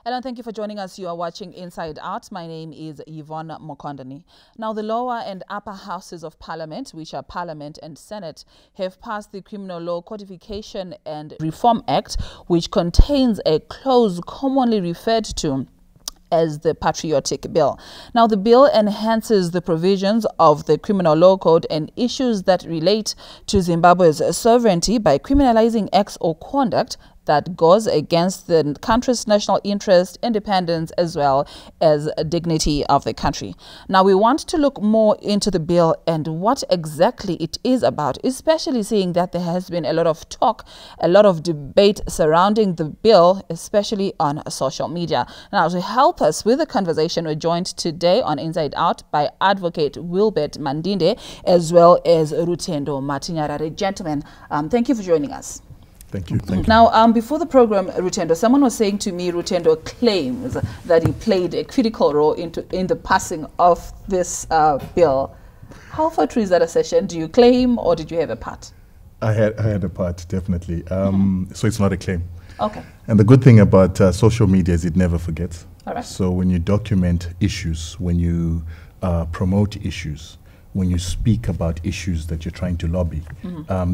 Hello, thank you for joining us. You are watching Inside Out. My name is Yvonne Mokondani. Now, the lower and upper houses of Parliament, which are Parliament and Senate, have passed the Criminal Law Codification and Reform Act, which contains a clause commonly referred to as the Patriotic Bill. Now, the bill enhances the provisions of the Criminal Law Code and issues that relate to Zimbabwe's sovereignty by criminalizing acts or conduct that goes against the country's national interest, independence, as well as dignity of the country. Now, we want to look more into the bill and what exactly it is about, especially seeing that there has been a lot of talk, a lot of debate surrounding the bill, especially on social media. Now, to help us with the conversation, we're joined today on Inside Out by Advocate Wilbert Mandinde, as well as Rutendo Matinyarare. Gentlemen, thank you for joining us. Thank you. Thank you. Now, before the program, Rutendo, someone was saying to me, Rutendo claims that he played a critical role in the passing of this bill. How far true is that assertion? Do you claim, or did you have a part? I had a part, definitely. So it's not a claim. Okay. And the good thing about social media is it never forgets. All right. So when you document issues, when you promote issues, when you speak about issues that you're trying to lobby,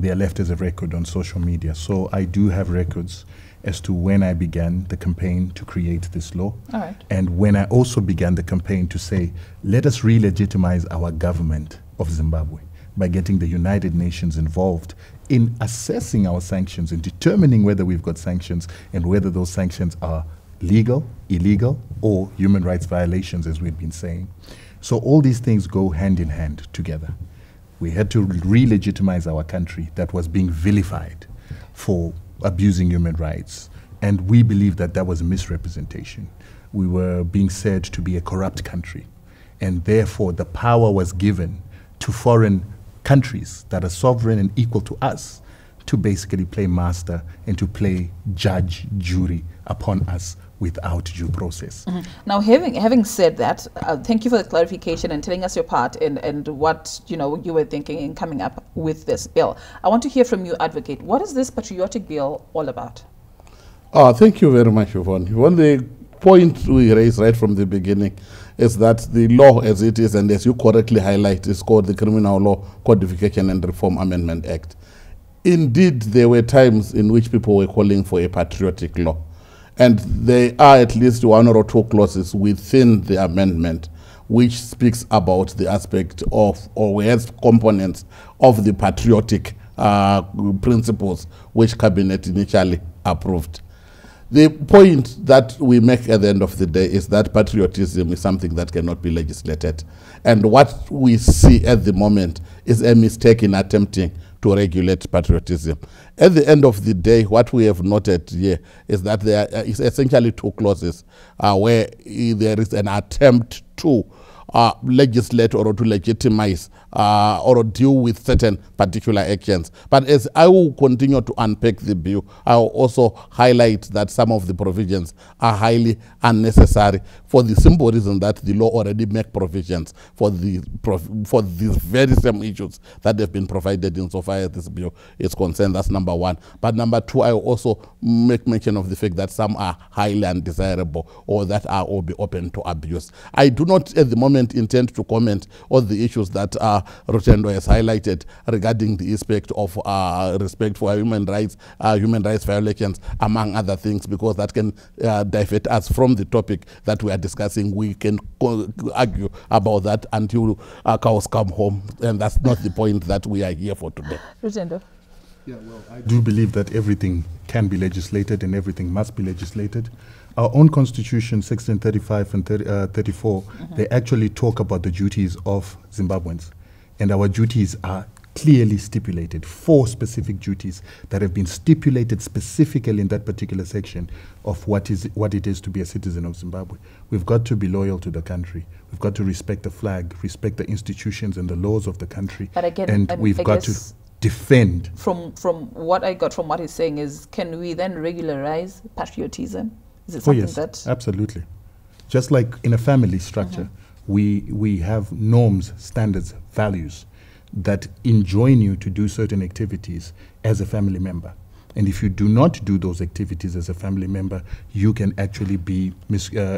they are left as a record on social media. So I do have records as to when I began the campaign to create this law. All right. And when I also began the campaign to say, let us re-legitimize our government of Zimbabwe by getting the United Nations involved in assessing our sanctions and determining whether we've got sanctions and whether those sanctions are legal, illegal, or human rights violations, as we've been saying. So all these things go hand in hand together. We had to re-legitimize our country that was being vilified for abusing human rights. And we believe that that was a misrepresentation. We were being said to be a corrupt country. And therefore, the power was given to foreign countries that are sovereign and equal to us to basically play master and to play judge, jury upon us without due process. Now, having said that, thank you for the clarification and telling us your part and what you were thinking in coming up with this bill. I want to hear from you, Advocate. What is this Patriotic Bill all about? Thank you very much, Yvonne. Yvonne, the point we raised right from the beginning is that the law as it is, and as you correctly highlight, is called the Criminal Law Codification and Reform Amendment Act. Indeed, there were times in which people were calling for a patriotic law. And there are at least one or two clauses within the amendment which speaks about the aspect of, or has components of the patriotic principles which Cabinet initially approved. The point that we make at the end of the day is that patriotism is something that cannot be legislated. And what we see at the moment is a mistake in attempting to regulate patriotism. At the end of the day, what we have noted here is that there is essentially two clauses where there is an attempt to legislate or to legitimize or deal with certain particular actions. But as I will continue to unpack the bill, I will also highlight that some of the provisions are highly unnecessary for the simple reason that the law already makes provisions for these very same issues that have been provided insofar as this bill is concerned. That's number one. But number two, I will also make mention of the fact that some are highly undesirable or that are all be open to abuse. I do not at the moment intend to comment on the issues that Rutendo has highlighted regarding the aspect of respect for human rights violations, among other things, because that can divert us from the topic that we are discussing. We can argue about that until cows come home, and that's not the point that we are here for today. Rutendo. Yeah, well, I do believe that everything can be legislated and everything must be legislated. Our own constitution, 1635 and 34, they actually talk about the duties of Zimbabweans. And our duties are clearly stipulated, 4 specific duties that have been stipulated specifically in that particular section of what it is to be a citizen of Zimbabwe. We've got to be loyal to the country. We've got to respect the flag, respect the institutions and the laws of the country. But again, and we've got to defend. From what I got from what he's saying is, can we then regularize patriotism? Is it something that... Absolutely. Just like in a family structure, we have norms, standards, values that enjoin you to do certain activities as a family member. And if you do not do those activities as a family member, you can actually be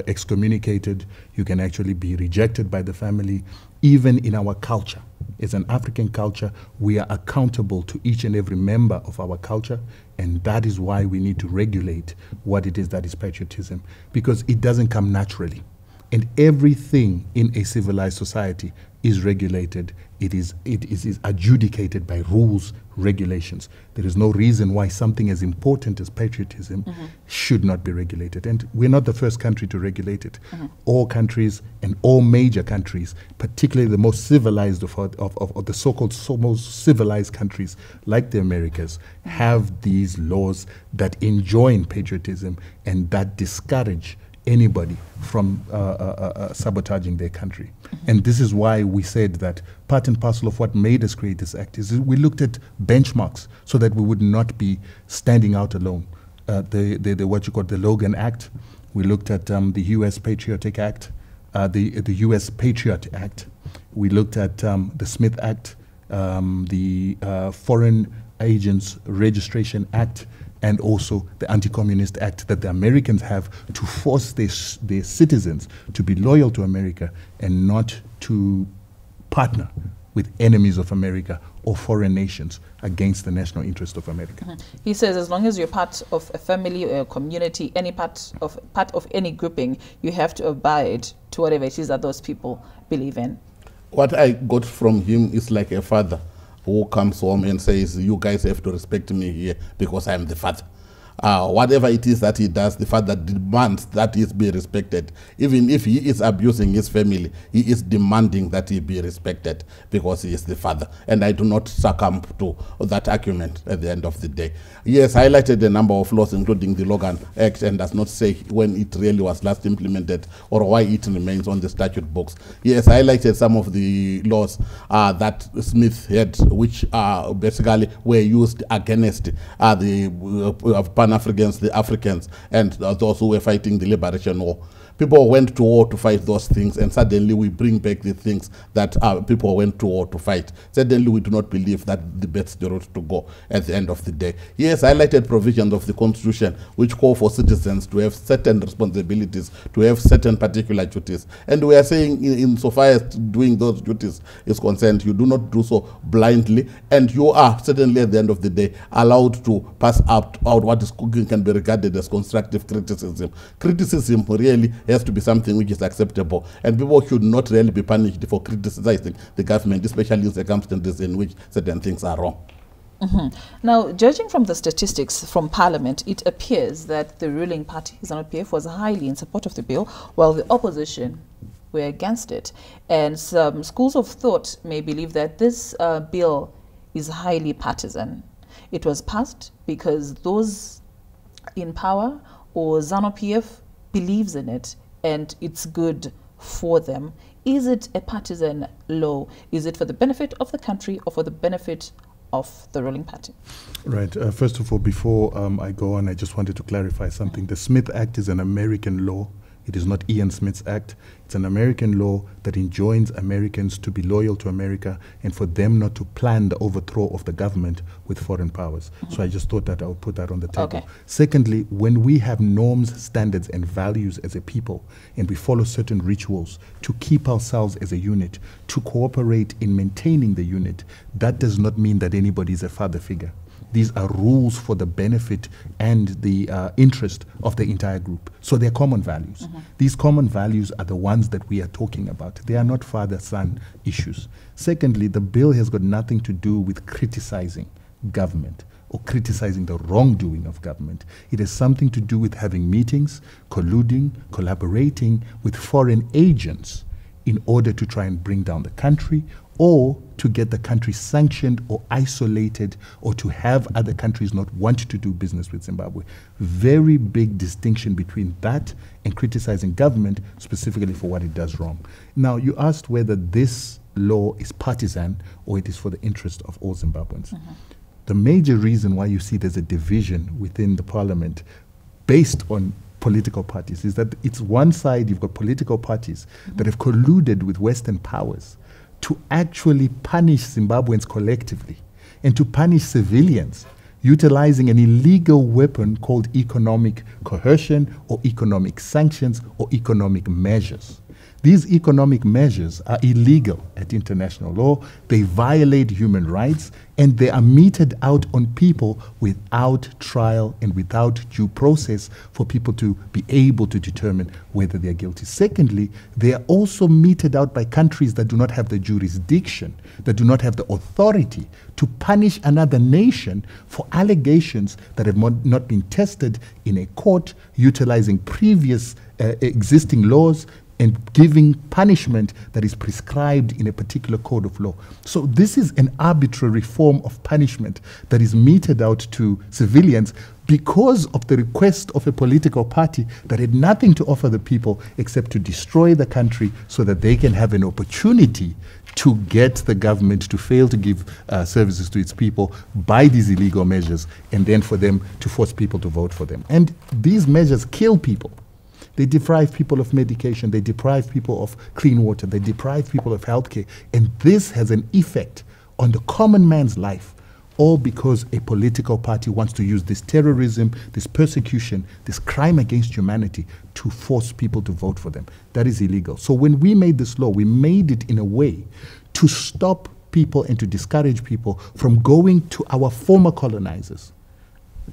excommunicated, you can actually be rejected by the family. Even in our culture, as an African culture, we are accountable to each and every member of our culture, and that is why we need to regulate what it is that is patriotism, because it doesn't come naturally. And everything in a civilized society is regulated. It is adjudicated by rules, regulations. There is no reason why something as important as patriotism should not be regulated. And we're not the first country to regulate it. All countries and all major countries, particularly the most civilized of the so-called most civilized countries like the Americas, have these laws that enjoin patriotism and that discourage anybody from sabotaging their country. And this is why we said that part and parcel of what made us create this act is we looked at benchmarks so that we would not be standing out alone. What you call the Logan Act. We looked at the U.S. Patriotic Act, the U.S. Patriot Act. We looked at the Smith Act, the Foreign Agents Registration Act, and also the Anti-Communist Act that the Americans have to force their citizens to be loyal to America and not to partner with enemies of America or foreign nations against the national interest of America. He says as long as you're part of a family or a community, any part of any grouping, you have to abide to whatever it is that those people believe in. What I got from him is like a father who comes home and says, you guys have to respect me here because I am the father. Whatever it is that he does, the father demands that he be respected. Even if he is abusing his family, he is demanding that he be respected because he is the father. And I do not succumb to that argument at the end of the day. He has highlighted a number of laws, including the Logan Act, and does not say when it really was last implemented or why it remains on the statute books. He has highlighted some of the laws that Smith had, which basically were used against the Pan-Africans, the Africans, and those who were fighting the liberation war. People went to war to fight those things, and suddenly we bring back the things that people went to war to fight. Suddenly we do not believe that the best route to go at the end of the day. He has highlighted provisions of the Constitution which call for citizens to have certain responsibilities, to have certain particular duties. And we are saying insofar as doing those duties is concerned, you do not do so blindly, and you are certainly at the end of the day allowed to pass out what is can be regarded as constructive criticism. Criticism really has to be something which is acceptable, and people should not really be punished for criticizing the government, especially in circumstances in which certain things are wrong. Now, judging from the statistics from Parliament, it appears that the ruling party, ZANU-PF, was highly in support of the bill, while the opposition were against it. And some schools of thought may believe that this bill is highly partisan. It was passed because those in power or ZANU-PF believes in it and it's good for them. Is it a partisan law? Is it for the benefit of the country or for the benefit of the ruling party? Right. First of all, before I go on, I just wanted to clarify something. The Smith Act is an American law. It is not Ian Smith's act. It's an American law that enjoins Americans to be loyal to America and for them not to plan the overthrow of the government with foreign powers. So I just thought that I would put that on the table. Okay. Secondly, when we have norms, standards, and values as a people, and we follow certain rituals to keep ourselves as a unit, to cooperate in maintaining the unit, that does not mean that anybody is a father figure. These are rules for the benefit and the interest of the entire group. So they're common values. These common values are the ones that we are talking about. They are not father-son issues. Secondly, the bill has got nothing to do with criticizing government or criticizing the wrongdoing of government. It has something to do with having meetings, colluding, collaborating with foreign agents in order to try and bring down the country or to get the country sanctioned or isolated or to have other countries not want to do business with Zimbabwe. Very big distinction between that and criticizing government specifically for what it does wrong. Now, you asked whether this law is partisan or it is for the interest of all Zimbabweans. The major reason why you see there's a division within the parliament based on political parties is that it's one side, you've got political parties that have colluded with Western powers to actually punish Zimbabweans collectively and to punish civilians utilizing an illegal weapon called economic coercion or economic sanctions or economic measures. These economic measures are illegal at international law. They violate human rights, and they are meted out on people without trial and without due process for people to be able to determine whether they are guilty. Secondly, they are also meted out by countries that do not have the jurisdiction, that do not have the authority to punish another nation for allegations that have not been tested in a court, utilizing previous existing laws, and giving punishment that is prescribed in a particular code of law. So this is an arbitrary form of punishment that is meted out to civilians because of the request of a political party that had nothing to offer the people except to destroy the country so that they can have an opportunity to get the government to fail to give services to its people by these illegal measures, and then for them to force people to vote for them. And these measures kill people. They deprive people of medication, they deprive people of clean water, they deprive people of healthcare, and this has an effect on the common man's life, all because a political party wants to use this terrorism, this persecution, this crime against humanity to force people to vote for them. That is illegal. So when we made this law, we made it in a way to stop people and to discourage people from going to our former colonizers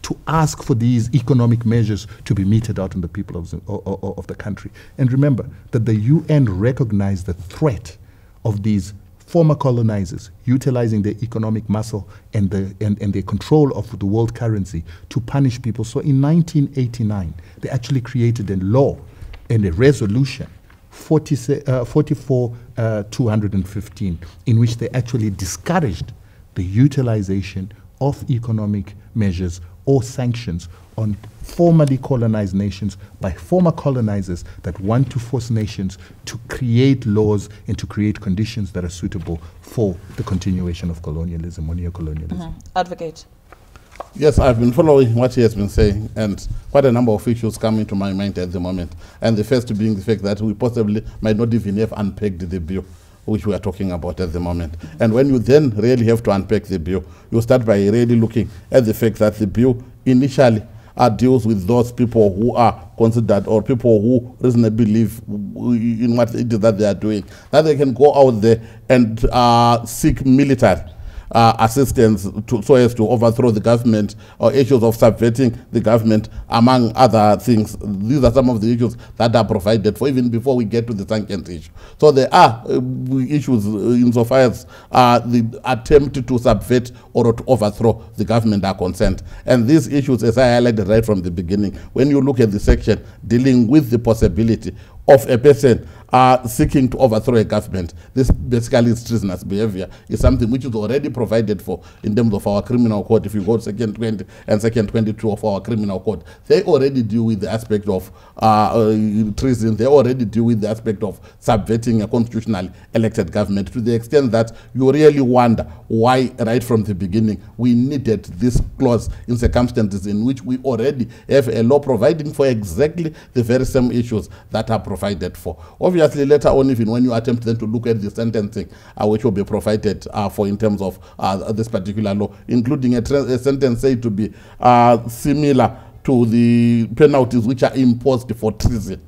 to ask for these economic measures to be meted out on the people of the country. And remember that the UN recognized the threat of these former colonizers utilizing their economic muscle and their control of the world currency to punish people. So in 1989, they actually created a law and a resolution, 44-215, in which they actually discouraged the utilization of economic measures or sanctions on formerly colonized nations by former colonizers that want to force nations to create laws and to create conditions that are suitable for the continuation of colonialism or neocolonialism. Advocate. Yes, I've been following what he has been saying, and quite a number of issues come into my mind at the moment. And the first being the fact that we possibly might not even have unpegged the bill which we are talking about at the moment. And when you then really have to unpack the bill, you start by really looking at the fact that the bill initially deals with those people who are considered, or people who reasonably believe in what it is that they are doing, that they can go out there and seek military assistance so as to overthrow the government, or issues of subverting the government, among other things. These are some of the issues that are provided for even before we get to the sanctions issue. So there are issues insofar as the attempt to subvert or to overthrow the government are concerned. And these issues, as I highlighted right from the beginning, when you look at the section dealing with the possibility of a person seeking to overthrow a government, this basically is treasonous behavior, is something which is already provided for in terms of our criminal code. If you go to section 20 and section 22 of our criminal code, they already deal with the aspect of treason. They already deal with the aspect of subverting a constitutionally elected government, to the extent that you really wonder why right from the beginning we needed this clause in circumstances in which we already have a law providing for exactly the very same issues that are provided for. Obviously, later on, even when you attempt then to look at the sentencing which will be provided for in terms of this particular law, including a sentence said to be similar to the penalties which are imposed for treason,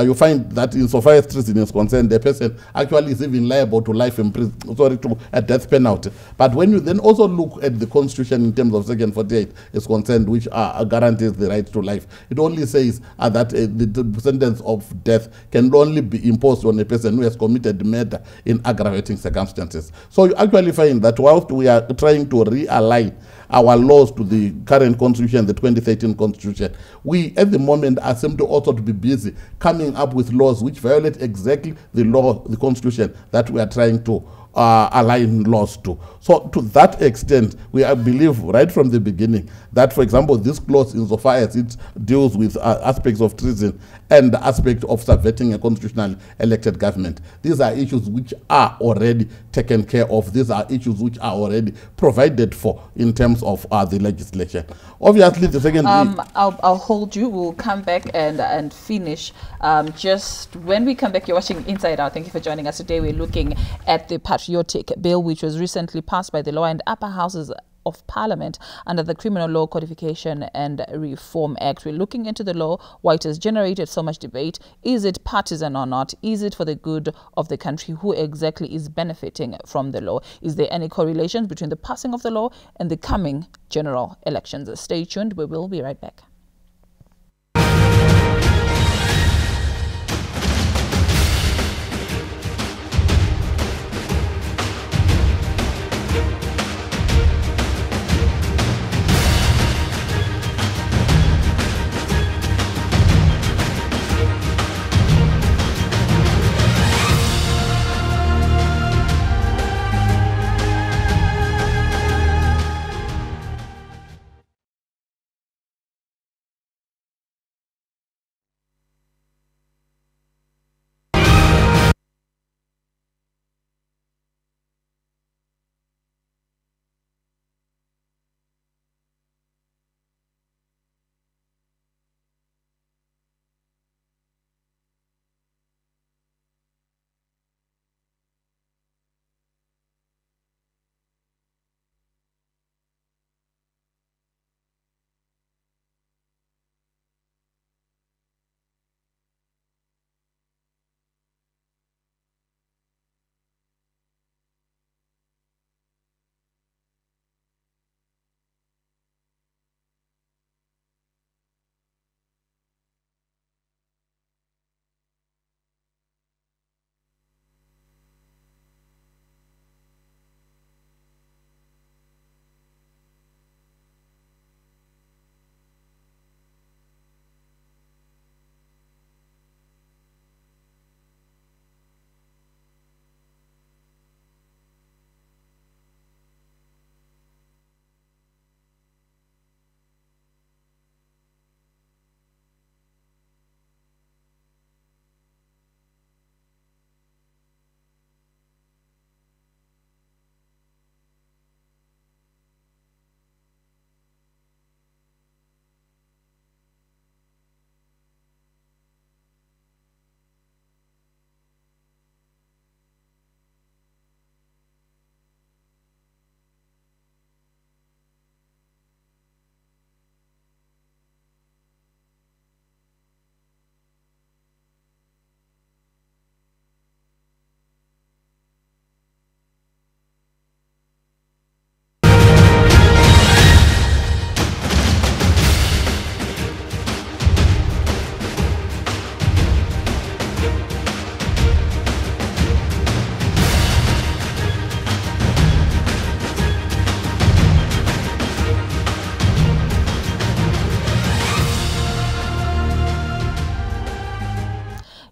you find that insofar as treason is concerned, the person actually is even liable to life in prison, to a death penalty. But when you then also look at the Constitution in terms of section 48 is concerned, which guarantees the right to life, it only says that the sentence of death can only be imposed on a person who has committed murder in aggravating circumstances. So you actually find that whilst we are trying to realign our laws to the current constitution, the 2013 constitution, we at the moment are seem to also to be busy coming up with laws which violate exactly the law, the constitution that we are trying to align laws to. So to that extent, we believe right from the beginning that, for example, this clause, insofar as it deals with aspects of treason and the aspect of subverting a constitutionally elected government, these are issues which are already taken care of. These are issues which are already provided for in terms of the legislation. Obviously, the second... I'll hold you. We'll come back and finish. Just when we come back, you're watching Inside Out. Thank you for joining us today. We're looking at the Patriotic Bill, which was recently passed by the Lower and Upper Houses of Parliament under the Criminal Law Codification and Reform Act. We're looking into the law, why it has generated so much debate. Is it partisan or not? Is it for the good of the country? Who exactly is benefiting from the law? Is there any correlation between the passing of the law and the coming general elections? Stay tuned. We will be right back.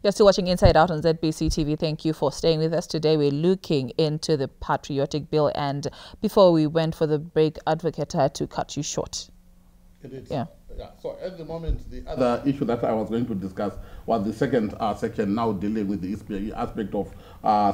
You're still watching Inside Out on ZBC TV. Thank you for staying with us today. We're looking into the Patriotic Bill. And before we went for the break, Advocate had to cut you short. It is. Yeah. So at the moment, the other issue that I was going to discuss was the second section, now dealing with the aspect of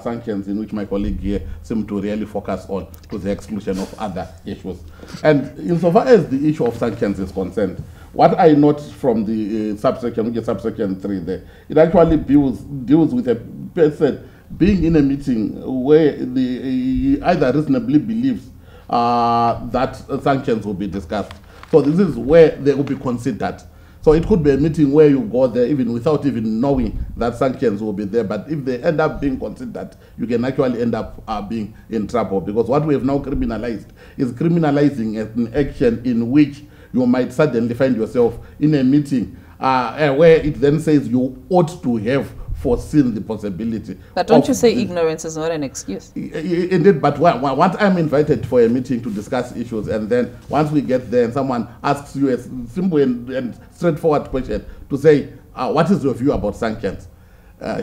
sanctions, in which my colleague here seemed to really focus on, to the exclusion of other issues. And insofar as the issue of sanctions is concerned, what I note from the subsection, which is subsection 3 there, it actually deals with a person being in a meeting where he either reasonably believes that sanctions will be discussed. So this is where they will be considered. So it could be a meeting where you go there even without even knowing that sanctions will be there. But if they end up being considered, you can actually end up being in trouble. Because what we have now criminalized is criminalizing an action in which you might suddenly find yourself in a meeting where it then says you ought to have foreseen the possibility. But don't you say ignorance is not an excuse? Indeed, but once I'm invited for a meeting to discuss issues, and then once we get there and someone asks you a simple and straightforward question to say, what is your view about sanctions?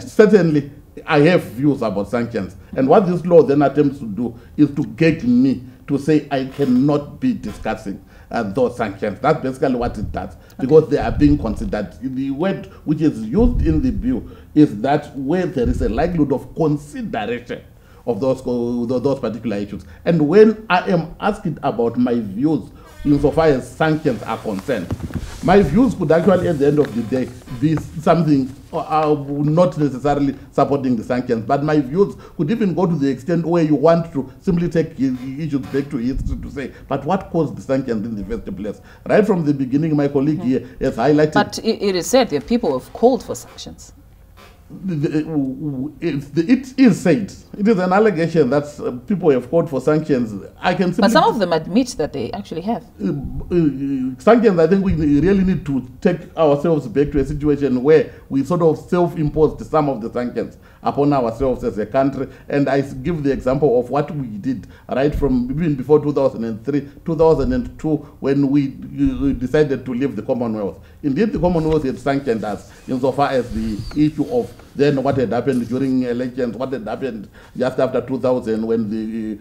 Certainly, I have views about sanctions. And what this law then attempts to do is to get me to say I cannot be discussing those sanctions. That's basically what it does, because they are being considered. The word which is used in the bill is that where there is a likelihood of consideration of those particular issues. And when I am asked about my views insofar as sanctions are concerned. My views could actually, at the end of the day, be something not necessarily supporting the sanctions, but my views could even go to the extent where you want to simply take issues back to history to say, but what caused the sanctions in the first place? Right from the beginning, my colleague here has highlighted. But it is said that people have called for sanctions. It is said. It is an allegation that people have called for sanctions. But some of them admit that they actually have. Sanctions, I think we really need to take ourselves back to a situation where we sort of self-imposed some of the sanctions upon ourselves as a country. And I give the example of what we did right from even before 2003, 2002, when we decided to leave the Commonwealth. Indeed, the Commonwealth had sanctioned us insofar as the issue of then what had happened during elections, what had happened just after 2000 when the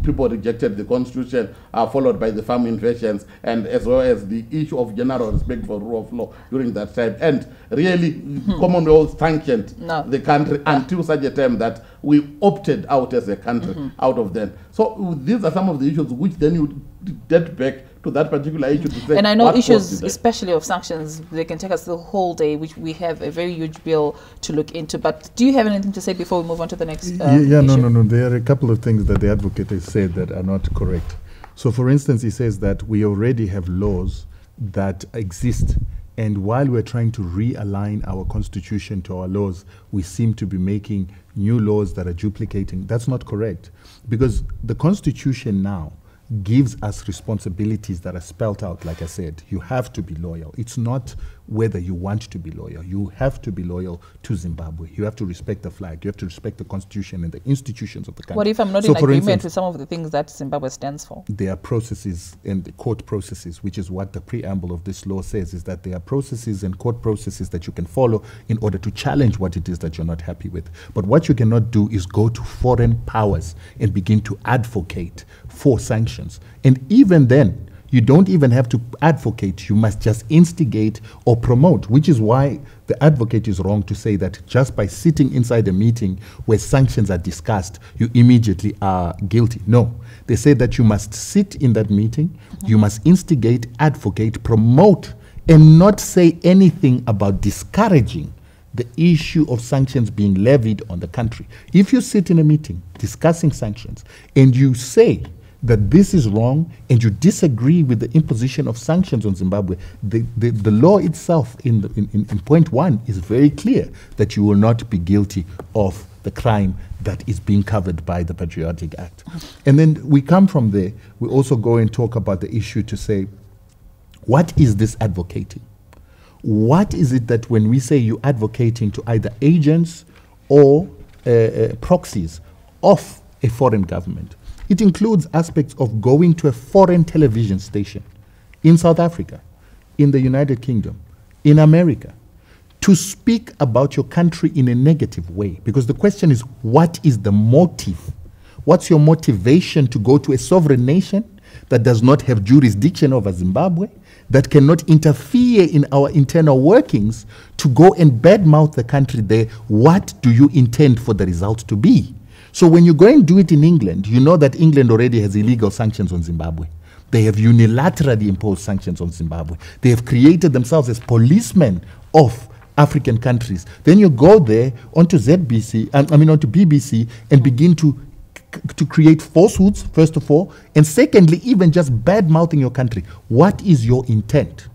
people rejected the constitution, followed by the farm invasions, and as well as the issue of general respect for rule of law during that time. And really, Commonwealth sanctioned the country until such a time that we opted out as a country out of them. So these are some of the issues which then you get back to that particular issue to say. And I know issues, especially of sanctions, they can take us the whole day, which we have a very huge bill to look into. But do you have anything to say before we move on to the next issue? No. There are a couple of things that the advocate has said that are not correct. So, for instance, he says that we already have laws that exist, and while we're trying to realign our constitution to our laws, we seem to be making new laws that are duplicating. That's not correct, because the constitution now gives us responsibilities that are spelt out. Like I said, you have to be loyal. It's not whether you want to be loyal. You have to be loyal to Zimbabwe. You have to respect the flag. You have to respect the constitution and the institutions of the country. What if I'm not in agreement with some of the things that Zimbabwe stands for? There are processes and the court processes, which is what the preamble of this law says, is that there are processes and court processes that you can follow in order to challenge what it is that you're not happy with. But what you cannot do is go to foreign powers and begin to advocate for sanctions. And even then, you don't even have to advocate, you must just instigate or promote, which is why the advocate is wrong to say that just by sitting inside a meeting where sanctions are discussed, you immediately are guilty. No, they say that you must sit in that meeting, you must instigate, advocate, promote, and not say anything about discouraging the issue of sanctions being levied on the country. If you sit in a meeting discussing sanctions and you say that this is wrong and you disagree with the imposition of sanctions on Zimbabwe, the law itself in point 1 is very clear that you will not be guilty of the crime that is being covered by the Patriotic Act. And then we come from there, we also go and talk about the issue to say, what is this advocating? What is it that when we say you're advocating to either agents or proxies of a foreign government? It includes aspects of going to a foreign television station in South Africa, in the United Kingdom, in America, to speak about your country in a negative way. Because the question is, what is the motive? What's your motivation to go to a sovereign nation that does not have jurisdiction over Zimbabwe, that cannot interfere in our internal workings, to go and badmouth the country there? What do you intend for the result to be? So when you go and do it in England, you know that England already has illegal sanctions on Zimbabwe. They have unilaterally imposed sanctions on Zimbabwe. They have created themselves as policemen of African countries. Then you go there onto onto BBC and begin to create falsehoods, first of all, and secondly, even just bad-mouthing your country. What is your intent?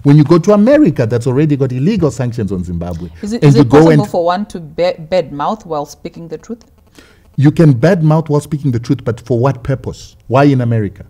When you go to America, that's already got illegal sanctions on Zimbabwe. Is it possible for one to bad-mouth while speaking the truth? You can badmouth while speaking the truth, but for what purpose? Why in America?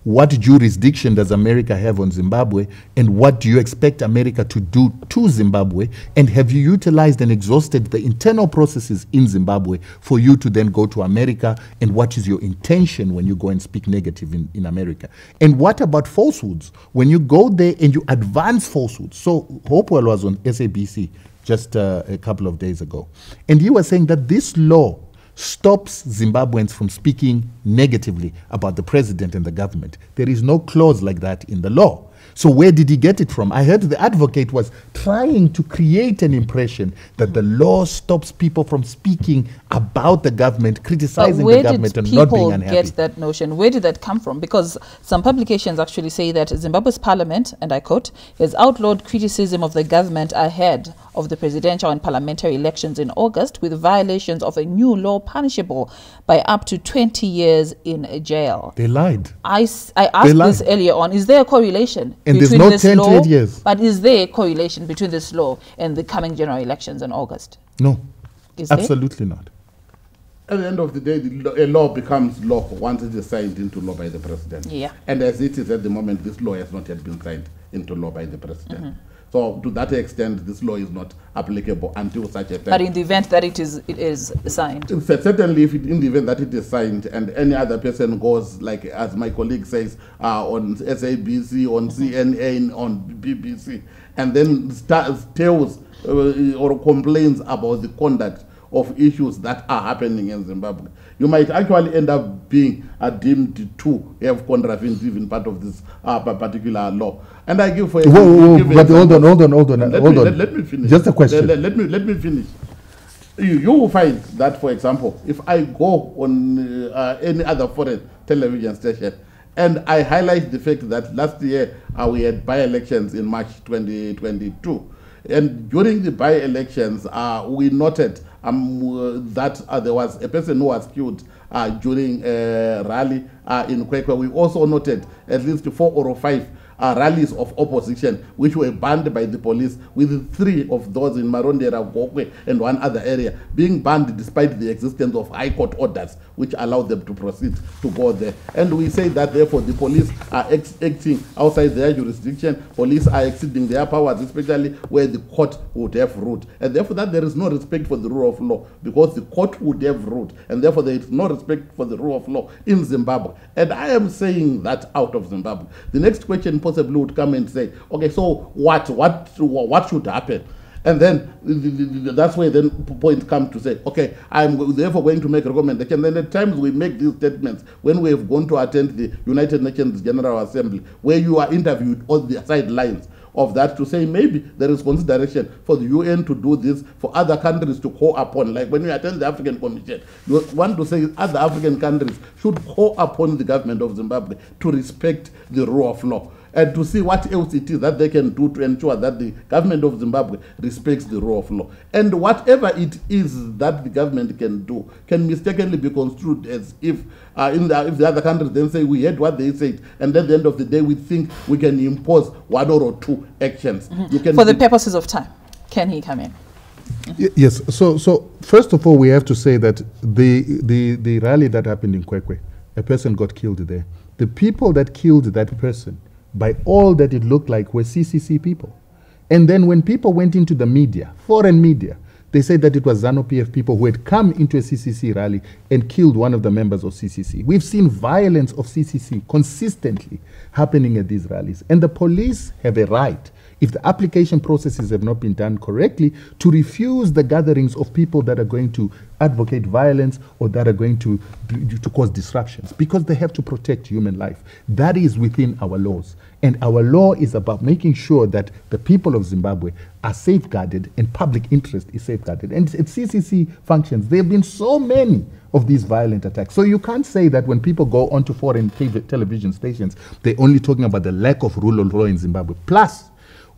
What jurisdiction does America have on Zimbabwe, and what do you expect America to do to Zimbabwe? And have you utilized and exhausted the internal processes in Zimbabwe for you to then go to America? And what is your intention when you go and speak negative in America? And what about falsehoods? When you go there and you advance falsehoods. So Hopewell was on SABC just a couple of days ago, and he was saying that this law stops Zimbabweans from speaking negatively about the president and the government. There is no clause like that in the law. So where did he get it from? I heard the advocate was trying to create an impression that the law stops people from speaking about the government, criticizing the government and not being unhappy. Where did people get that notion? Where did that come from? Because some publications actually say that Zimbabwe's parliament, and I quote, has outlawed criticism of the government ahead of the presidential and parliamentary elections in August, with violations of a new law punishable by up to 20 years in jail. They lied. I asked this earlier on. Is there a correlation and between there's no this 10 law? to 8 years. But is there a correlation between this law and the coming general elections in August? No, is there? Absolutely not. At the end of the day, a law becomes law once it is signed into law by the president. Yeah. And as it is at the moment, this law has not yet been signed into law by the president. So to that extent, this law is not applicable until such a time. But in the event that it is signed? Certainly, in the event that it is signed and any other person goes, like as my colleague says, on SABC, on CNN, on BBC, and then tells or complains about the conduct of issues that are happening in Zimbabwe, you might actually end up being deemed to have contravened even part of this particular law. And I give for but hold on. Let me finish. Just a question. Let me finish. You will find that, for example, if I go on any other foreign television station and I highlight the fact that last year we had by-elections in March 2022, and during the by-elections we noted that there was a person who was killed during a rally in Kwekwe. We also noted at least 4 or 5 rallies of opposition which were banned by the police, with 3 of those in Marondera, Gokwe and one other area being banned despite the existence of high court orders which allowed them to proceed to go there. And we say that therefore the police are acting outside their jurisdiction, police are exceeding their powers, especially where the court would have ruled, and therefore that there is no respect for the rule of law, because the court would have ruled, and therefore there is no respect for the rule of law in Zimbabwe. And I am saying that out of Zimbabwe. The next question possibly would come and say, okay, so what should happen? And then that's where then point comes to say, okay, I'm therefore going to make a recommendation. Then at times we make these statements when we have gone to attend the United Nations General Assembly, where you are interviewed on the sidelines of that, to say maybe there is consideration for the UN to do this, for other countries to call upon. Like when we attend the African Commission, you want to say other African countries should call upon the government of Zimbabwe to respect the rule of law, and to see what else it is that they can do to ensure that the government of Zimbabwe respects the rule of law. And whatever it is that the government can do can mistakenly be construed as if if the other countries then say we heard what they said, and at the end of the day we think we can impose 1 or 2 actions. You can for the purposes of time, can he come in? Yes. So first of all, we have to say that the rally that happened in Kwekwe, a person got killed there. The people that killed that person, by all that it looked like, were CCC people. And then when people went into the media, foreign media, they said that it was ZANU-PF people who had come into a CCC rally and killed one of the members of CCC. We've seen violence of CCC consistently happening at these rallies. And the police have a right, if the application processes have not been done correctly, to refuse the gatherings of people that are going to advocate violence or that are going to cause disruptions, because they have to protect human life. That is within our laws. And our law is about making sure that the people of Zimbabwe are safeguarded and public interest is safeguarded. And at CCC functions, there have been so many of these violent attacks. So you can't say that when people go onto foreign television stations, they're only talking about the lack of rule of law in Zimbabwe. Plus,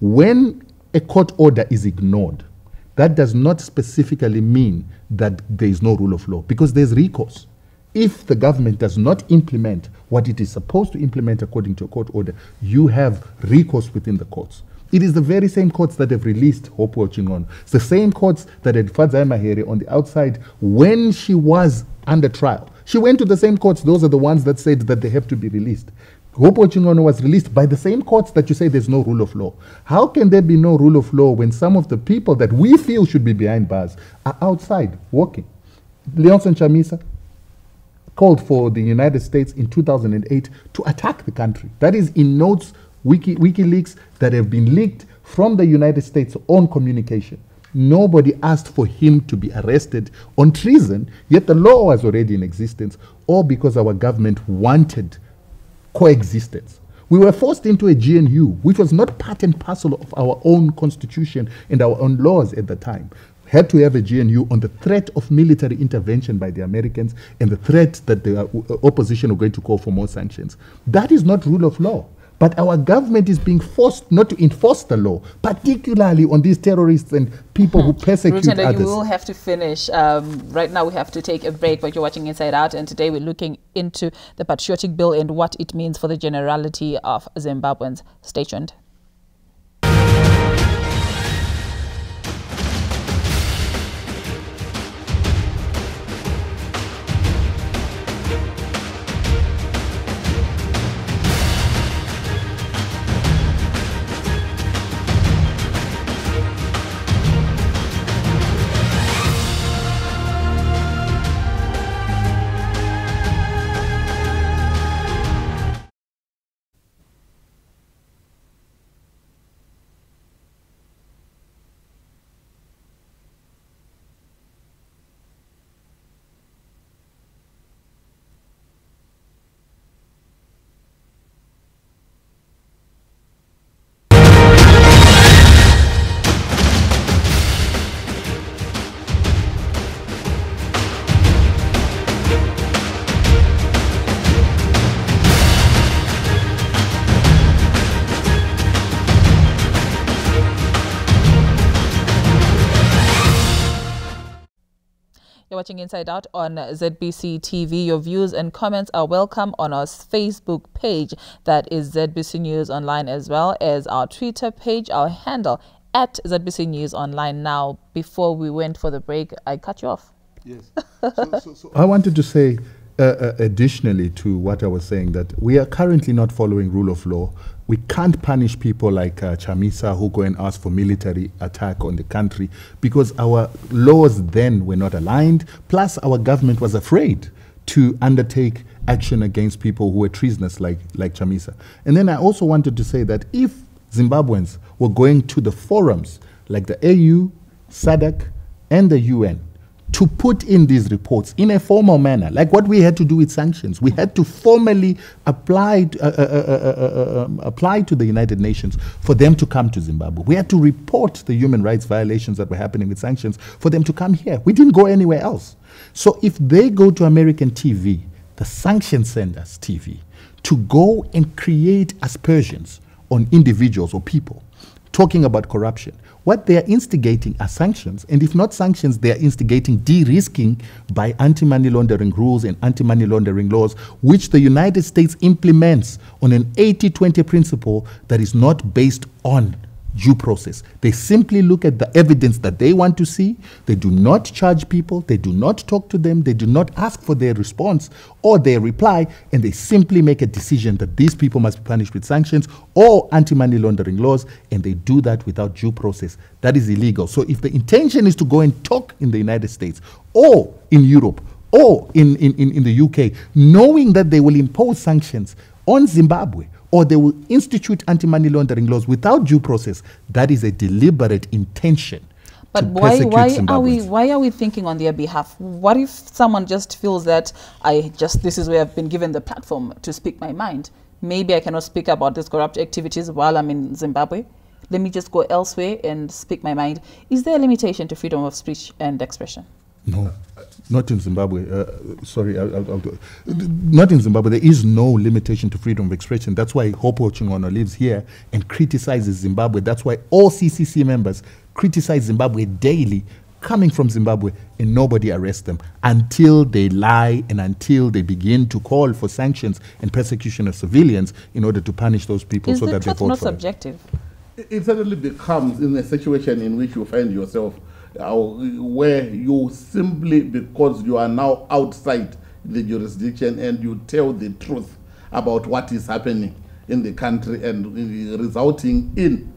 when a court order is ignored, that does not specifically mean that there is no rule of law, because there's recourse. If the government does not implement what it is supposed to implement according to a court order, you have recourse within the courts. It is the very same courts that have released Hope Ochingono. It's the same courts that had Fadzai Mahere on the outside when she was under trial. She went to the same courts. Those are the ones that said that they have to be released. Hope Ochingono was released by the same courts that you say there's no rule of law. How can there be no rule of law when some of the people that we feel should be behind bars are outside walking? Leonson Chamisa called for the United States in 2008 to attack the country. That is in notes, WikiLeaks, that have been leaked from the United States on communication. Nobody asked for him to be arrested on treason, yet the law was already in existence, or because our government wanted coexistence. We were forced into a GNU, which was not part and parcel of our own constitution and our own laws at the time. Had to have a GNU on the threat of military intervention by the Americans and the threat that the opposition were going to call for more sanctions. That is not rule of law. But our government is being forced not to enforce the law, particularly on these terrorists and people who persecute Rutendo, others. you will have to finish. Right now we have to take a break, but you're watching Inside Out, and today we're looking into the Patriotic Bill and what it means for the generality of Zimbabweans. Stay tuned. You're watching Inside Out on ZBC TV. Your views and comments are welcome on our Facebook page, that is ZBC News Online, as well as our Twitter page, our handle at ZBC News Online. Now, before we went for the break, I cut you off. Yes. So I wanted to say, additionally to what I was saying, that we are currently not following rule of law. We can't punish people like Chamisa who go and ask for military attack on the country because our laws then were not aligned. Plus, our government was afraid to undertake action against people who were treasonous like Chamisa. And then I also wanted to say that if Zimbabweans were going to the forums like the AU, SADC, and the UN to put in these reports in a formal manner, like what we had to do with sanctions. We had to formally apply to the United Nations for them to come to Zimbabwe. We had to report the human rights violations that were happening with sanctions for them to come here. We didn't go anywhere else. So if they go to American TV, the sanction senders TV, to go and create aspersions on individuals or people, talking about corruption, what they are instigating are sanctions. And if not sanctions, they are instigating de-risking by anti-money laundering rules and anti-money laundering laws, which the United States implements on an 80-20 principle that is not based on due process. They simply look at the evidence that they want to see. They do not charge people. They do not talk to them. They do not ask for their response or their reply, and they simply make a decision that these people must be punished with sanctions or anti-money laundering laws, and they do that without due process. That is illegal. So if the intention is to go and talk in the United States or in Europe or in the UK, knowing that they will impose sanctions on Zimbabwe, or they will institute anti-money laundering laws without due process, that is a deliberate intention. But why are we thinking on their behalf? What if someone just feels that this is where I've been given the platform to speak my mind? Maybe I cannot speak about these corrupt activities while I'm in Zimbabwe. Let me just go elsewhere and speak my mind. Is there a limitation to freedom of speech and expression? No, not in Zimbabwe. Not in Zimbabwe. There is no limitation to freedom of expression. That's why Hope Ochingona lives here and criticizes Zimbabwe. That's why all CCC members criticize Zimbabwe daily, coming from Zimbabwe, and nobody arrests them until they lie and until they begin to call for sanctions and persecution of civilians in order to punish those people so that they vote for them. Is the truth not subjective? It suddenly becomes in a situation in which you find yourself where you simply, because you are now outside the jurisdiction and you tell the truth about what is happening in the country and resulting in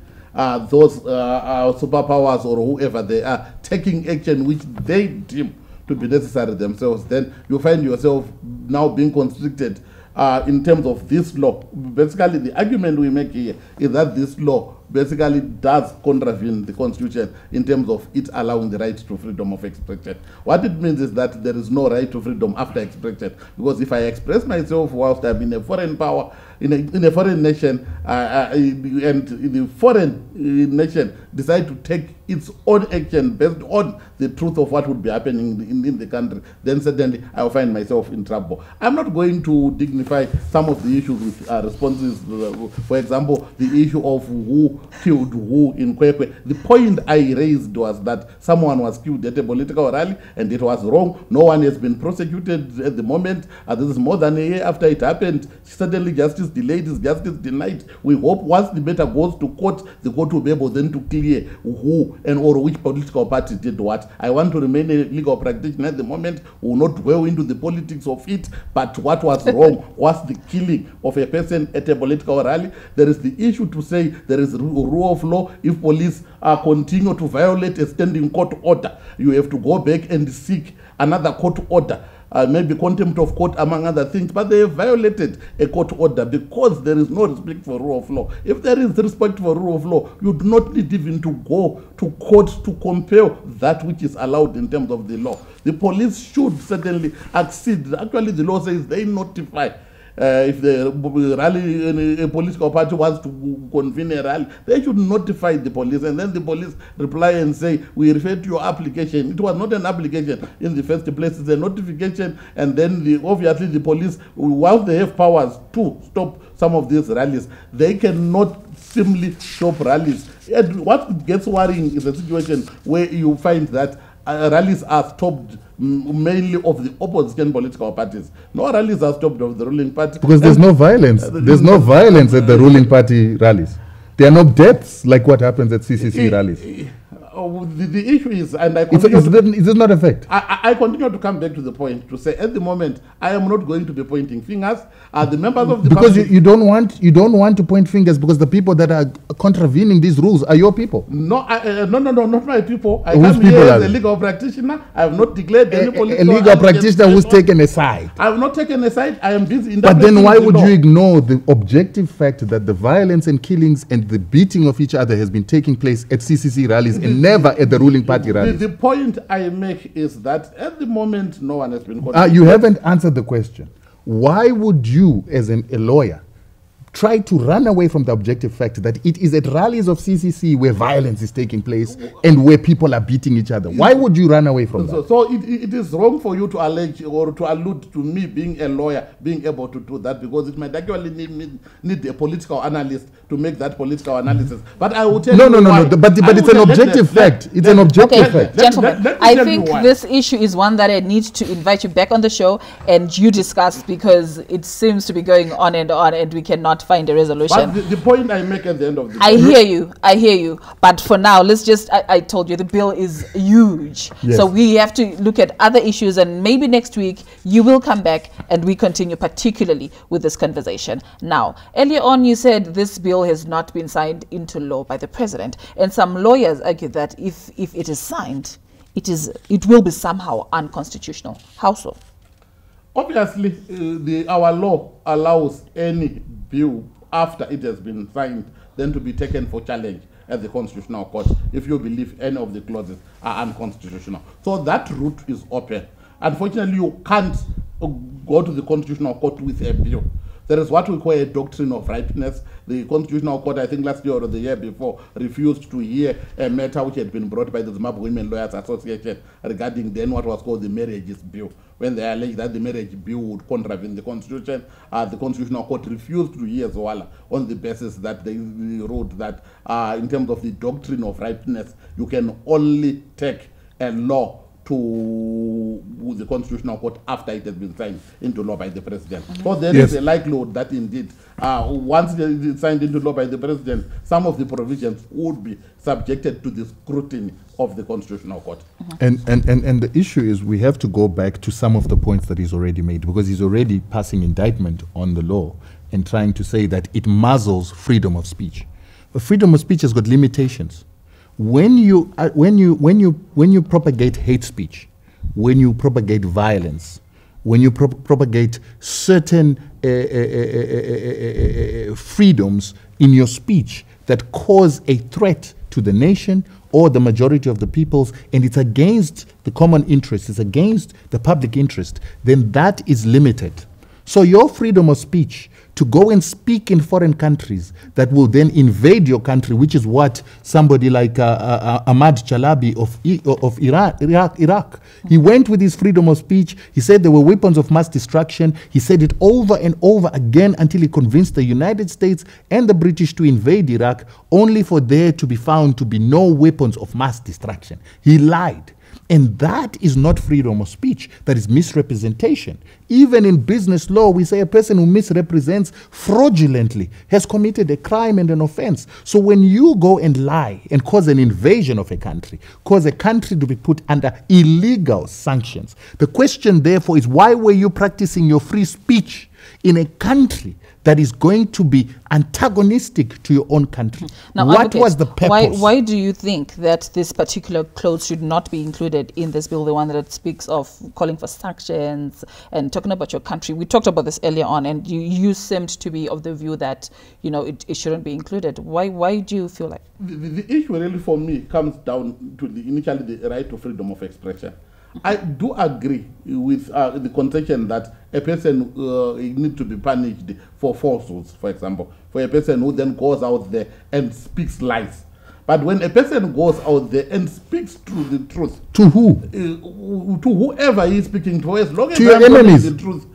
those superpowers or whoever they are taking action which they deem to be necessary themselves, then you find yourself now being constricted in terms of this law. Basically, the argument we make here is that this law basically does contravene the Constitution in terms of it allowing the right to freedom of expression. What it means is that there is no right to freedom after expression, because if I express myself whilst I'm in a foreign power, in a foreign nation, and the foreign nation decide to take its own action based on the truth of what would be happening in the country, then certainly I will find myself in trouble. I'm not going to dignify some of the issues with responses. For example, the issue of who killed who in Kwekwe. The point I raised was that someone was killed at a political rally, and it was wrong. No one has been prosecuted at the moment. This is more than a year after it happened. Certainly justice delayed is justice denied. We hope once the matter goes to court, the court will be able then to clear who and or which political party did what. I want to remain a legal practitioner at the moment. We will not dwell into the politics of it, but what was wrong was the killing of a person at a political rally. There is the issue to say there is a rule of law. If police continue to violate a standing court order, you have to go back and seek another court order. Maybe contempt of court, among other things, but they have violated a court order because there is no respect for rule of law. If there is respect for rule of law, you do not need even to go to court to compel that which is allowed in terms of the law. The police should certainly accede. Actually, the law says they notify. If the rally, a political party wants to convene a rally, they should notify the police, and then the police reply and say, we refer to your application. It was not an application in the first place, it's a notification, and then obviously the police, while they have powers to stop some of these rallies, they cannot simply stop rallies. And what gets worrying is a situation where you find that rallies are stopped mainly of the opposition political parties. No rallies are stopped of the ruling party. Because there's no violence. There's no violence at the ruling party rallies. There are no deaths like what happens at CCC rallies. The issue is, and I is it not a fact? I continue to come back to the point to say, at the moment, I am not going to be pointing fingers. The members of the because you don't want to point fingers because the people that are contravening these rules are your people. No, no, not my people. I Whose come people here are as a they? legal practitioner. I have not declared any political. A legal practitioner who's taken a side. I have not taken a side. I am busy. But then why would you ignore the objective fact that the violence and killings and the beating of each other has been taking place at CCC rallies and never at the ruling party rallies? The point I make is that at the moment, no one has been. You haven't answered the question. Why would you, as a lawyer, try to run away from the objective fact that it is at rallies of CCC where violence is taking place and where people are beating each other? Why would you run away from that? So it is wrong for you to allege or to allude to me being a lawyer being able to do that, because it might actually need a political analyst to make that political analysis. But I will tell you no. But it's an objective fact. It's an objective fact. Gentlemen, I think this issue is one that I need to invite you back on the show and you discuss, because it seems to be going on and we cannot find a resolution. But the point I make at the end of the day, I hear you. But for now, let's just, I told you the bill is huge. Yes. So we have to look at other issues, and maybe next week you will come back and we continue particularly with this conversation. Now, earlier on you said this bill has not been signed into law by the president, and some lawyers argue that if it is signed, it will be somehow unconstitutional. How so? Obviously, our law allows any bill after it has been signed then to be taken for challenge at the Constitutional Court if you believe any of the clauses are unconstitutional. So that route is open. Unfortunately, you can't go to the Constitutional Court with a bill. There is what we call a doctrine of ripeness. The Constitutional Court, I think last year or the year before, refused to hear a matter which had been brought by the Zimbabwe Women Lawyers Association regarding then what was called the Marriages Bill. When they alleged that the Marriage Bill would contravene the Constitution, the Constitutional Court refused to hear Zwala on the basis that they wrote that in terms of the doctrine of ripeness, you can only take a law to the Constitutional Court after it has been signed into law by the President. So there is a likelihood that indeed, once it is signed into law by the President, some of the provisions would be subjected to the scrutiny of the Constitutional Court. And the issue is we have to go back to some of the points that he's already made, because he's already passing indictment on the law and trying to say that it muzzles freedom of speech. But freedom of speech has got limitations. When you propagate hate speech, when you propagate violence, when you propagate certain freedoms in your speech that cause a threat to the nation or the majority of the peoples, and it's against the common interest, it's against the public interest, then that is limited. So your freedom of speech to go and speak in foreign countries that will then invade your country, which is what somebody like Ahmad Chalabi of Iraq. He went with his freedom of speech. He said there were weapons of mass destruction. He said it over and over again until he convinced the United States and the British to invade Iraq, only for there to be found to be no weapons of mass destruction. He lied. And that is not freedom of speech. That is misrepresentation. Even in business law, we say a person who misrepresents fraudulently has committed a crime and an offense. So when you go and lie and cause an invasion of a country, cause a country to be put under illegal sanctions, the question therefore is, why were you practicing your free speech in a country that is going to be antagonistic to your own country? Now, what Advocate, was the purpose? Why do you think that this particular clause should not be included in this bill, the one that speaks of calling for sanctions and talking about your country? We talked about this earlier on, and you seemed to be of the view that, you know, it shouldn't be included. Why do you feel like? The issue really for me comes down to initially the right to freedom of expression. I do agree with the contention that a person needs to be punished for falsehoods, for example, for a person who then goes out there and speaks lies. But when a person goes out there and speaks the truth, to who? To whoever he is speaking to, as long as to your enemies. The truth,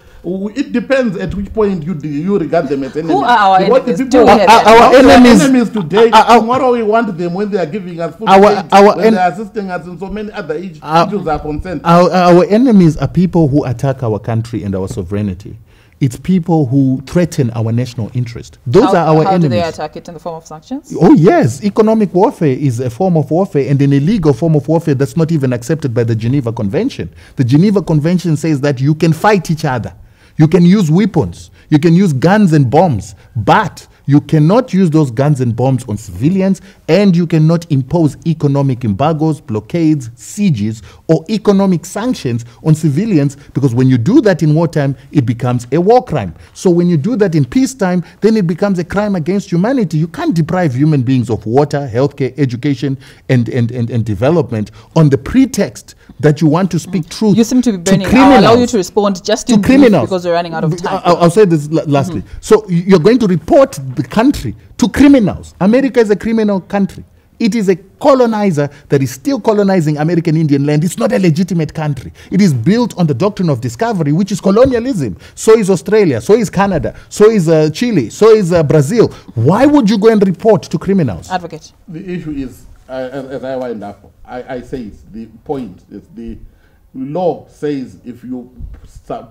it depends at which point you regard them as enemies. Who are our enemies? Our enemies today. Tomorrow we want them when they are giving us food, when they are assisting us in so many other issues are concerned. Our enemies are people who attack our country and our sovereignty. It's people who threaten our national interest. Those are our enemies. How do they attack it in the form of sanctions? Oh yes, economic warfare is a form of warfare, and an illegal form of warfare that's not even accepted by the Geneva Convention. The Geneva Convention says that you can fight each other. You can use weapons. You can use guns and bombs, but you cannot use those guns and bombs on civilians, and you cannot impose economic embargoes, blockades, sieges, or economic sanctions on civilians, because when you do that in wartime, it becomes a war crime. So when you do that in peacetime, then it becomes a crime against humanity. You can't deprive human beings of water, healthcare, education, and development on the pretext that you want to speak truth. You seem to be burning. I'll allow you to respond just in brief because we're running out of time. I'll say this lastly. So you're going to report the country to criminals. America is a criminal country. It is a colonizer that is still colonizing American Indian land. It's not a legitimate country. It is built on the doctrine of discovery, which is colonialism. So is Australia, so is Canada, so is Chile, so is Brazil. Why would you go and report to criminals? Advocate. The issue is, as I wind up, I say the point is the law says if you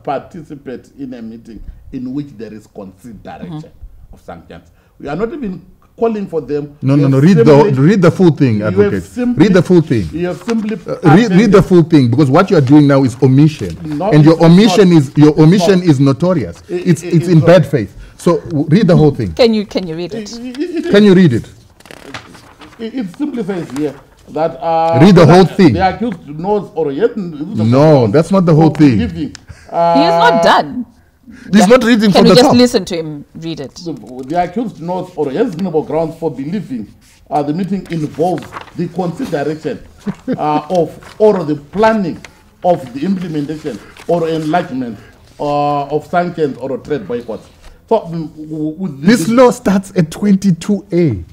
participate in a meeting in which there is consideration of sanctions, we are not even calling for them. No. Read the full thing, Advocate. Read the full thing. You have simply read the full thing, because what you are doing now is omission, and your omission is notorious. It's in bad faith. So read the whole thing. Can you read it? Can you read it? It simply says here that read the whole thing. The accused knows or yet. No, that's not the whole thing. He is not done. He's not reading from the top. Can we just listen to him read it? The accused knows or has reasonable grounds for believing the meeting involves the consideration of or the planning of the implementation or enlargement of sanctions or trade boycotts. So this law starts at 22A,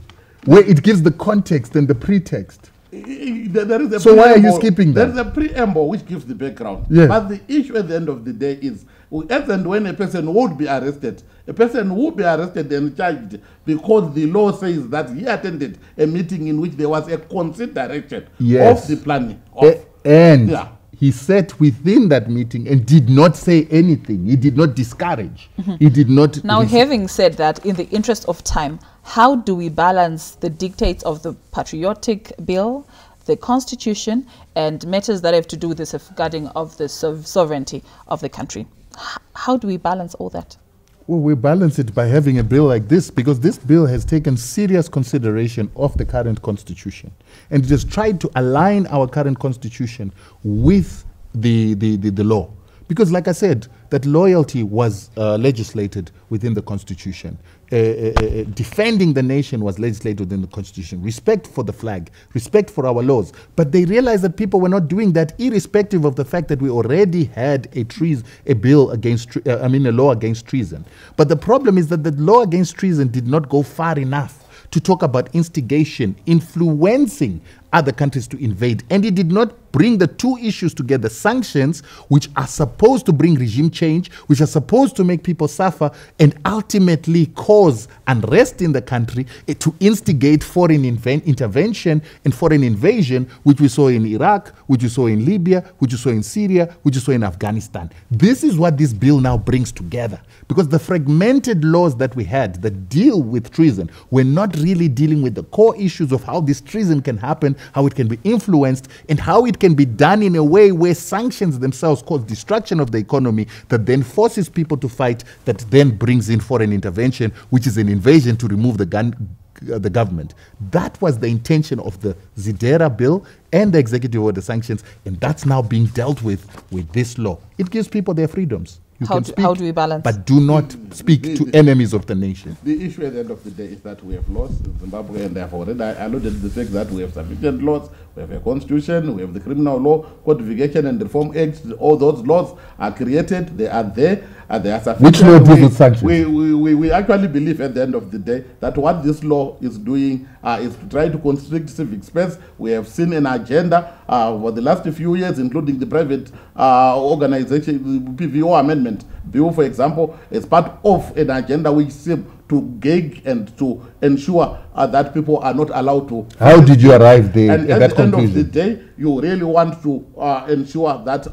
where it gives the context and the pretext. So why are you skipping that? There is a preamble which gives the background. Yes. But the issue at the end of the day is, as and when a person would be arrested, a person will be arrested and charged because the law says that he attended a meeting in which there was a consideration of the planning. He sat within that meeting and did not say anything. He did not discourage. He did not. Now, having said that, in the interest of time, how do we balance the dictates of the Patriotic Bill, the Constitution, and matters that have to do with the safeguarding of the sovereignty of the country? How do we balance all that? Well, we balance it by having a bill like this, because this bill has taken serious consideration of the current constitution, and it has tried to align our current constitution with the law. Because like I said, that loyalty was legislated within the Constitution. Defending the nation was legislated within the Constitution. Respect for the flag, respect for our laws. But they realized that people were not doing that, irrespective of the fact that we already had a law against treason. But the problem is that the law against treason did not go far enough to talk about instigation, influencing other countries to invade. And it did not bring the two issues together: sanctions, which are supposed to bring regime change, which are supposed to make people suffer and ultimately cause unrest in the country, to instigate foreign intervention and foreign invasion, which we saw in Iraq, which we saw in Libya, which we saw in Syria, which we saw in Afghanistan. This is what this bill now brings together, because the fragmented laws that we had that deal with treason were not really dealing with the core issues of how this treason can happen, how it can be influenced, and how it can be done in a way where sanctions themselves cause destruction of the economy, that then forces people to fight, that then brings in foreign intervention, which is an invasion to remove the government. That was the intention of the Zidera bill and the executive order sanctions, and that's now being dealt with this law. It gives people their freedoms. How do we balance? But do not speak to enemies of the nation. The issue at the end of the day is that we have laws in Zimbabwe, and therefore already I alluded to the fact that we have sufficient laws, we have a constitution, we have the criminal law, codification and reform act. All those laws are created, they are there, and they are sufficient. Which law deals with sanctions? We actually believe at the end of the day that what this law is doing is to try to constrict civic space. We have seen an agenda for the last few years, including the private organization, the PVO amendment bill, for example, is part of an agenda which seems to gauge and to ensure that people are not allowed to. How did you arrive there and at that conclusion? At the end of the day, you really want to ensure that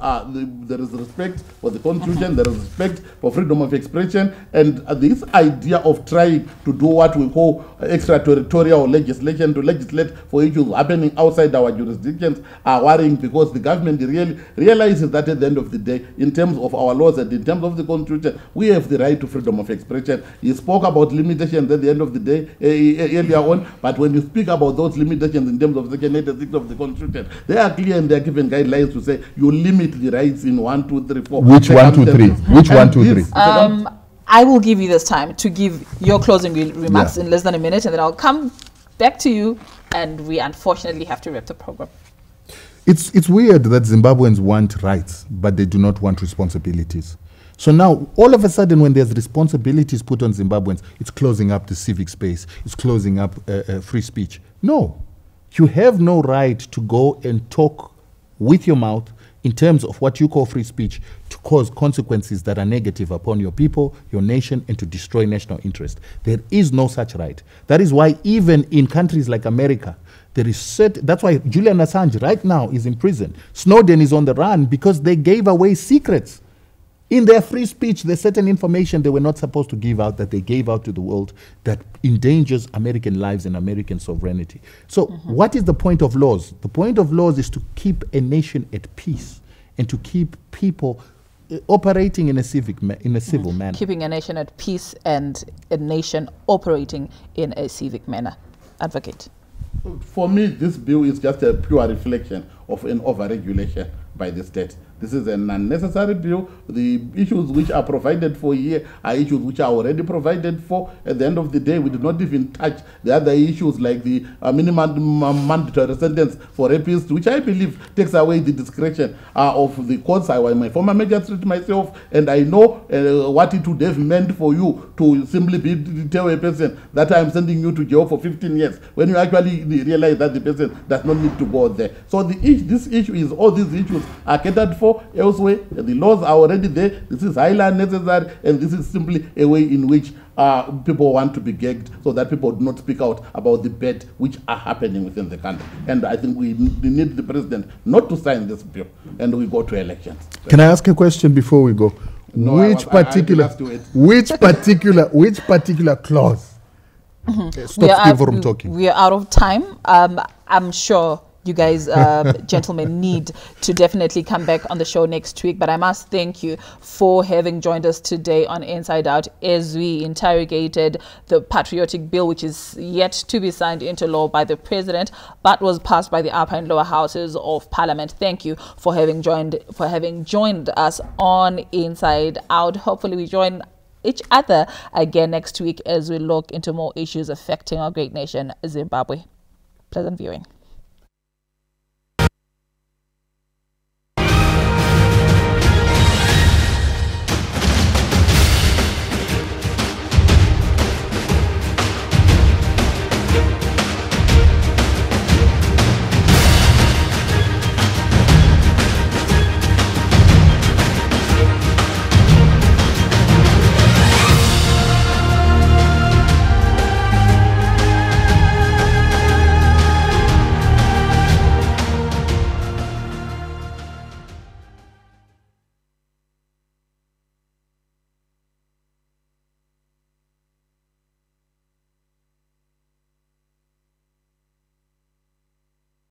there is respect for the Constitution, there is respect for freedom of expression, and this idea of trying to do what we call extraterritorial legislation, to legislate for issues happening outside our jurisdictions, are worrying, because the government really realizes that at the end of the day, in terms of our laws and in terms of the Constitution, we have the right to freedom of expression. He spoke about limitations at the end of the day earlier on, but when you speak about those limitations in terms of Section 86 of the Constitution, they are clear and they are given guidelines to say you limit the rights in 1, 2, 3, 4. Which 1, 2, 3? Which 1, 2, 3? I will give you this time to give your closing remarks in less than a minute, and then I'll come back to you, and we unfortunately have to wrap the program. It's weird that Zimbabweans want rights, but they do not want responsibilities. So now, all of a sudden, when there's responsibilities put on Zimbabweans, it's closing up the civic space, it's closing up free speech. No, you have no right to go and talk with your mouth in terms of what you call free speech to cause consequences that are negative upon your people, your nation, and to destroy national interest. There is no such right. That is why even in countries like America, there is that's why Julian Assange right now is in prison. Snowden is on the run because they gave away secrets. In their free speech, there's certain information they were not supposed to give out that they gave out to the world that endangers American lives and American sovereignty. So what is the point of laws? The point of laws is to keep a nation at peace and to keep people operating in a civil manner. Keeping a nation at peace and a nation operating in a civic manner. Advocate. For me, this bill is just a pure reflection of an overregulation by the state. This is an unnecessary bill. The issues which are provided for here are issues which are already provided for. At the end of the day, we did not even touch the other issues like the minimum mandatory sentence for rapists, which I believe takes away the discretion of the courts. I was my former magistrate myself, and I know what it would have meant for you to simply tell a person that I'm sending you to jail for 15 years, when you actually realize that the person does not need to go there. So this issue is, all these issues are catered for elsewhere. The laws are already there. This is highly unnecessary, and this is simply a way in which people want to be gagged so that people do not speak out about the bad which are happening within the country. And I think we need the president not to sign this bill, and we go to elections. Can I ask a question before we go? No, which particular clause stops people from talking? We are out of time. I'm sure you guys, gentlemen, need to definitely come back on the show next week. But I must thank you for having joined us today on Inside Out as we interrogated the Patriotic Bill, which is yet to be signed into law by the President, but was passed by the upper and lower houses of Parliament. Thank you for having joined us on Inside Out. Hopefully we join each other again next week as we look into more issues affecting our great nation, Zimbabwe. Pleasant viewing.